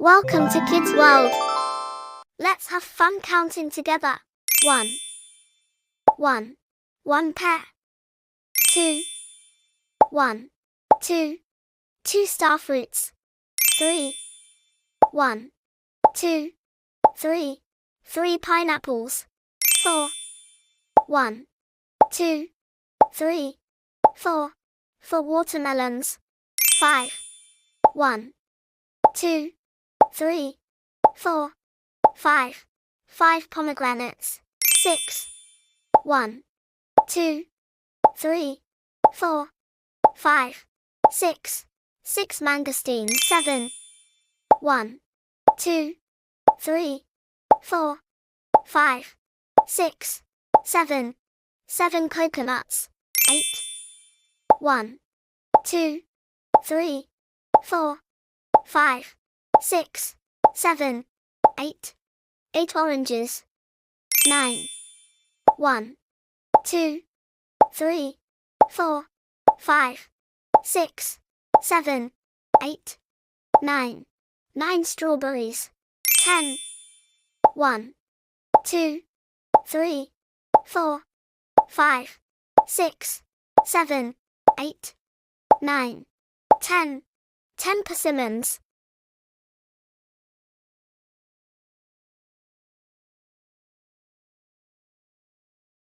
Welcome to Kids World. Let's have fun counting together. 1, 1, 1 pair. 2, 1, 2, 2 star fruits. 3, 1, 2, 3, 3 pineapples. 4, 1, 2, 3, 4, 4 watermelons. 5, 1, 2, 3, 4, 5, 5 pomegranates. 6, 1, 2, 3, 4, 5, 6, 6 mangosteens. 7, 1, 2, 3, 4, 5, 6, 7, 7 coconuts. 8, 1, 2, 3, 4, 5, 6, 7, 8, 8 oranges. 9, 1, 2, 3, 4, 5, 6, 7, 8, 9, 9 strawberries. 10, 1, 2, 3, 4, 5, 6, 7, 8, 9, 10, 10 persimmons.